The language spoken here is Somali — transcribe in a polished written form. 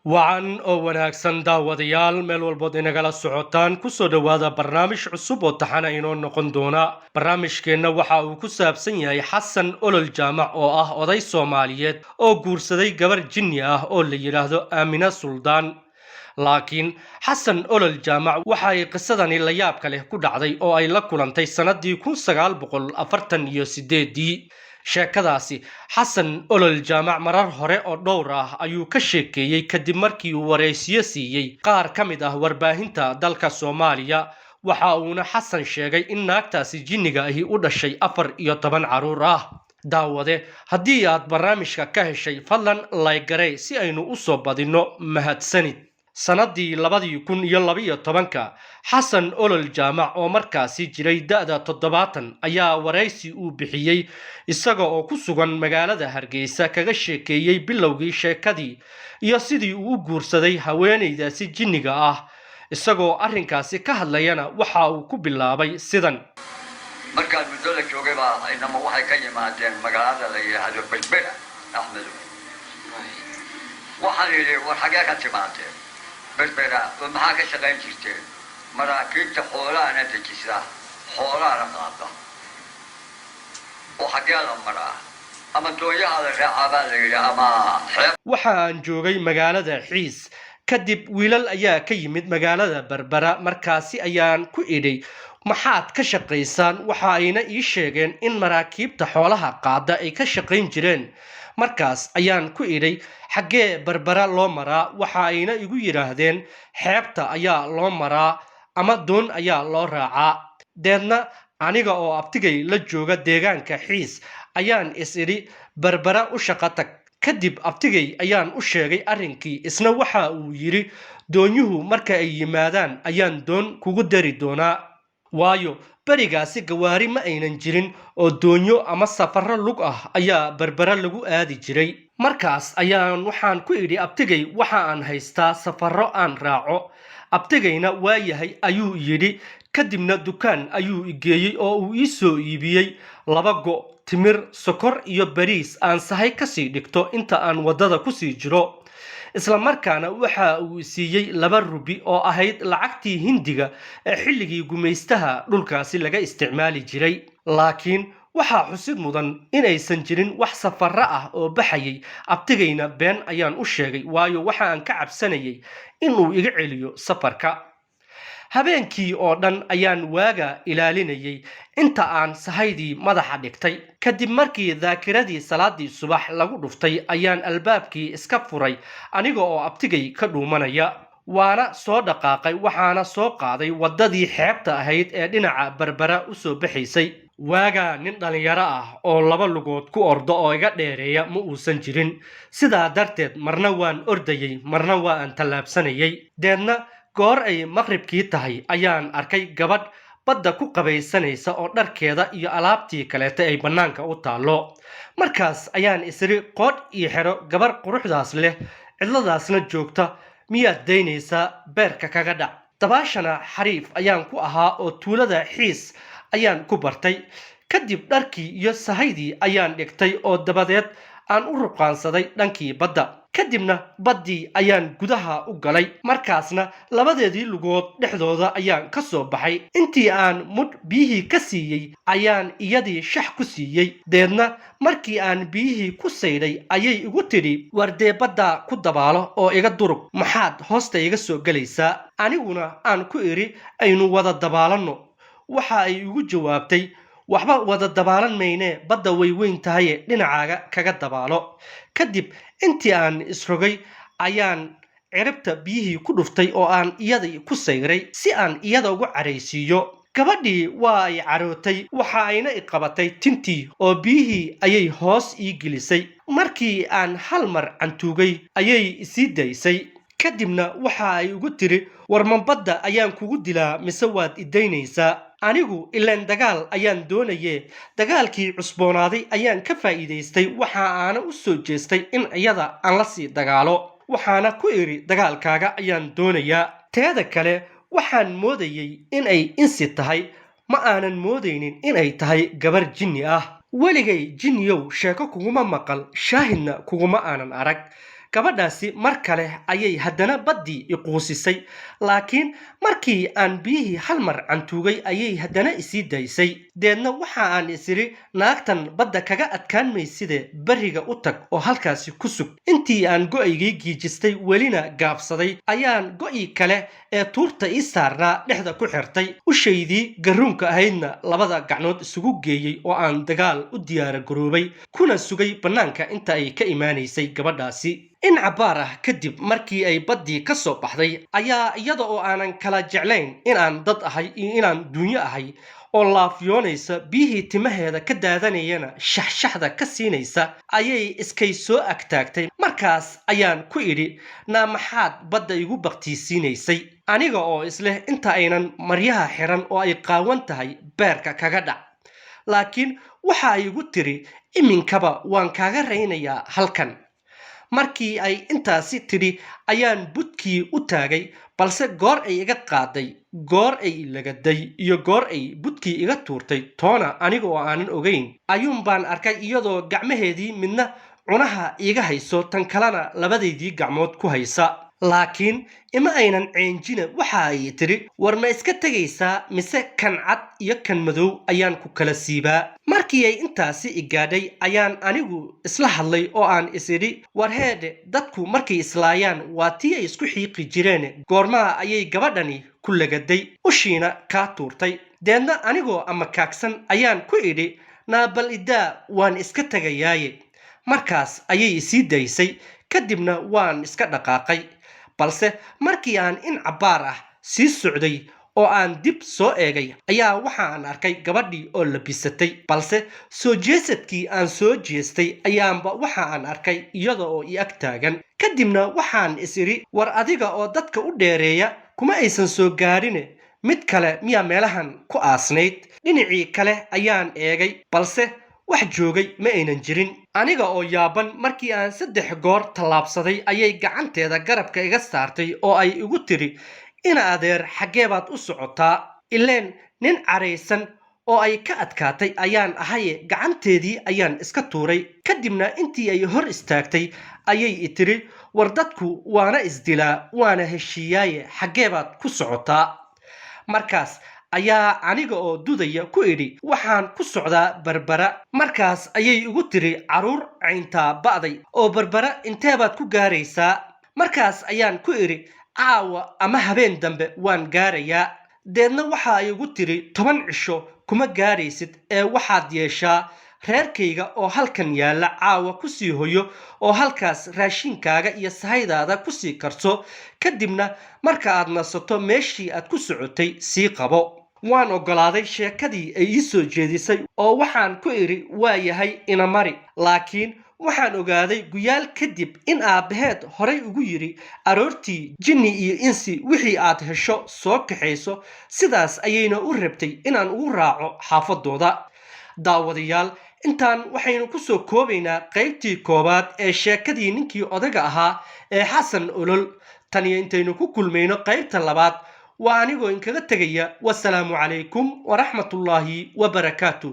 wacan oo wanaagsan daawadayaal meel walbood inagala socotaan kusoo dhowaada barnaamij cusub oo taxana inoo noqon doona barnaamijkeenna waxa uu ku saabsan yahay xasan olol jaamac oo ah oday soomaaliyeed oo guursaday gabar jinni ah oo la yidhaahdo aamina suldaan laakiin xasan olol jaamac waxa ay qisadani la yaabka leh ku dhacday oo ay la kulantay sannadii 1948 sheekadaasi xasan olol jaamac marar hore oo dhowr ah ayuu ka sheekeeyey kadib markii uu waraysiyo siiyey qaar ka mid ah warbaahinta dalka Soomaaliya waxa uuna xasan sheegay in naagtaasi jinniga ahi u dhashay 14 caruur ah daawade haddii aad barnaamijka ka heshay fadlan like garee si aynu u soo badino mahadsanid sanadii 2012 xasan olol jaamac oo markaasi jiray da'da 70 ayaa waraysi uu bixiyay isaga oo ku sugan magaalada Hargeysa kaga sheekeeyay bilowgii sheekadii iyo sidii uu u guursaday haweeneydaasi jinniga ah isagoo arrinkaasi ka hadlayana waxa uu ku bilaabay sidan markaan muddo la joogay baa inama waxay ka yimaadeen magaalada la yiraahdo Berbera Axmed waxaan yidhi war xagee ka timaadeen Berbera maxaa ka shaqayn jirteen maraakiibta xoolaana dejisa xoolaana qaada oo xagee la maraa ama dooyaha la raacaa la yidhi ama waxaan joogay magaalada Xiis kadib wiilal ayaa ka yimid magaalada Berbera markaasi ayaan ku idhay maxaad ka shaqaysaan waxa ayna ii sheegeen in maraakiibta xoolaha qaada ay ka shaqayn jireen markaas ayaan ku idhay xagee Berbera loo maraa waxa ayna igu yiraahdeen xeebta ayaa loo maraa ama doon ayaa loo raacaa deedna aniga oo abtigay la jooga deegaanka Xiis ayaan is idhi Berbera u shaqo tag kadib abtigay ayaan u sheegay arrinkii isna waxa uu yiri doonyuhu marka ay yimaadaan ayaan doon kugu dari doonaa waayo barigaasi gawaari ma aynan jirin oo doonyo ama safarro lug ah ayaa Berbera lagu aadi jiray markaas ayaan waxaan ku idhi abtigay waxa aan haystaa safarro aan raaco abtigayna waa yahay ayuu yidhi kadibna dukaan ayuu igeeyey oo uu ii soo iibiyey 2 go' timir sokor iyo bariis aan sahay ka sii dhigto inta aan wadada ku sii jiro isla markaana waxa uu siiyay 2 rubi oo ahayd lacagtii Hindiga ee xilligii gumaystaha dhulkaasi laga isticmaali jiray laakiin waxa xusid mudan in aysan jirin wax safarro ah oo baxayay abtigayna been ayaan u sheegay waayo waxa aan ka cabsanayay in uu iga celiyo safarka habeenkii oo dhan ayaan waaga ilaalinayay inta aan sahaydii madaxa dhigtay kadib markii daakiradii salaadii subax lagu dhuftay ayaan albaabkii iska furay aniga oo abtigay ka dhuumanaya waana soo dhaqaaqay waxaana soo qaaday wadadii xeebta ahayd ee dhinaca Berbera u soo baxaysay waaga nin dhalinyaro ah oo 2 lugood ku ordo oo iga dheereeya ma uusan jirin sidaa darteed marna waan ordayay marna waan tallaabsanayay deedna goor ay maqribkii tahay ayaan arkay gabadh badda ku qabaysanaysa oo dharkeeda iyo alaabtii kaleeta ay bannaanka u taalo markaas ayaan isri qood iyo xero gabar quruxdaas leh cidladaasna joogta miyaad daynaysaa beerka kaga dhac dabaashana xariif ayaan ku ahaa oo tuulada Xiis ayaan ku bartay kadib dharkii iyo sahaydii ayaan dhigtay oo dabadeed aan u ruqaansaday dhankii badda kadibna baddii ayaan gudaha u galay markaasna labadeedii lugood dhexdooda ayaan ka soo baxay intii aan mud biyihii ka siiyey ayaan iyadii shax ku siiyey deedna markii aan biyihii ku saydhay ayay igu tidhi wardee badda ku dabaalo oo iga durug maxaad hoosta iga soo gelaysaa aniguna aan ku idhi aynu wada dabaalanno waxa ay igu jawaabtay waxba wada dabaalan mayne badda way weyn tahay dhinacaaga kaga dabaalo kadib intii aan isrogay ayaan ciribta biyihii ku dhuftay oo aan iyadii ku sayray si aan iyada ugu careysiiyo gabadhii waa ay carootay waxa ayna iqabatay tintii oo biyihii ayay hoos ii gelisay markii aan hal mar cantuugay ayay isii daysay kadibna waxa ay ugu tiri warman badda ayaan kugu dilaa mise waad idaynaysaa anigu ilaan dagaal ayaan doonayay dagaalkii cusboonaaday ayaan ka faa'iideystay waxa aan u soo jeestay in iyada aan la sii dagaalo waxaana ku iri dagaalkaaga ayaan doonayaa teeda kale waxaan moodayay in ay insi tahay ma aanan moodaynin in ay tahay gabar jinni ah weligay jinniyow sheeko kuguma maqal shaahidna kuguma aanan arag gabadhaasi mar kale ayay haddana baddii iquusisay laakiin markii aan biyihii hal mar cantuugay ayay haddana isii daysay deedna waxa aan isiri naagtan badda kaga adkaan mayside beriga u tag oo halkaasi ku sug intii aan go'aygii giijistay welina gaabsaday ayaan go'ii kale ee tuurta ii saarnaa dhexda ku xirtay ushaydii garuunka ahaydna labada gacnood isugu geeyey oo aan dagaal u diyaara garoobay kuna sugay bannaanka inta ay ka imaanaysay gabadhaasi in cabbaar ah kadib markii ay baddii ka soo baxday ayaa iyada oo aanan kala jeclayn inaan dad ahay iyo inaan duunyo ahay oo laafyoonaysa biyihii timaheeda ka daadanayana shaxshaxda ka siinaysa ayay iskay soo agtaagtay markaas ayaan ku idhi naa maxaad badda igu baktiisiinaysay aniga oo isleh inta aynan maryaha xiran oo ay qaawan tahay beerka kaga dhac laakiin waxa ay igu tiri iminkaba waan kaaga raynayaa halkan markii ay intaasi tidhi ayaan budkii u taagay balse goor ay iga qaaday goor ay lagaday iyo goor ay budkii iga tuurtay toona aniga oo aanan ogayn ayuun baan arkay iyadoo gacmaheedii midna cunaha iiga hayso tan kalena labadaydii gacmood ku haysa laakiin ima aynan ceenjina waxa ay tidhi war ma iska tegaysaa mise kan cad iyo kan madow ayaan ku kala siibaa markii ay intaasi igaadhay ayaan anigu isla hadlay oo aan isidhi war heedhe dadku markay islaayaan waa tii ay isku xiiqi jireen goormaha ayay gabadhani ku lagaday ushiina kaa tuurtay deedna anigoo ama kaagsan ayaan ku idhi naabal idaa waan iska tegayaaye markaas ayay isii daysay kadibna waan iska dhaqaaqay balse markii aan in cabbaar ah sii socday oo aan dib soo eegay ayaa waxaan arkay gabadhii oo labisatay balse soo jeesadkii aan soo jeestay ayaanba waxa aan arkay iyada oo i ag taagan kadibna waxaan is idhi war adiga oo dadka u dheereeya kuma aysan soo gaadhine mid kale miyaa meelahan ku aasnayd dhinacii kale ayaan eegay balse wax joogay ma aynan jirin aniga oo yaaban markii aan 3 goor tallaabsaday ayay gacanteeda garabka iga saartay oo ay igu tiri ina adeer xaggee baad u socotaa ileen nin caraysan oo ay ka adkaatay ayaan ahaye gacanteedii ayaan iska tuuray kadibna intii ay hor istaagtay ayay i tiri war dadku waana isdilaa waana heshiiyaaye xaggee baad ku socotaa markaas ayaa aniga oo dudaya ku idhi waxaan ku socdaa Berbera markaas ayay igu tiri caruur cayntaa ba'day oo Berbera intee baad ku gaaraysaa markaas ayaan ku idhi caawa ama habeen dambe waan gaarayaa deedna waxa ay igu tiri 10 cisho kuma gaaraysid ee waxaad yeeshaa reerkayga oo halkan yaala caawa ku sii hoyo oo halkaas raashinkaaga iyo sahaydaada ku sii karso kadibna marka aad nasato meeshii aad ku socotay sii qabo waan ogolaaday sheekadii ay ii soo jeedisay oo waxaan ku idhi waa yahay ina mari laakiin waxaan ogaaday guyaal kadib in aabbaheed horay ugu yiri aroortii jinni iyo insi wixii aad hesho soo kaxayso sidaas ayayna u rabtay inaan ugu raaco xaafadooda daawadayaal intaan waxaynu ku soo koobaynaa qaybtii koobaad ee sheekadii ninkii odaga ahaa ee xasan olol tan iyo intaynu ku kulmayno qaybta labaad waa anigoo inkaga tegaya wasalaamu calaykum waraxmatullaahi wabarakaatu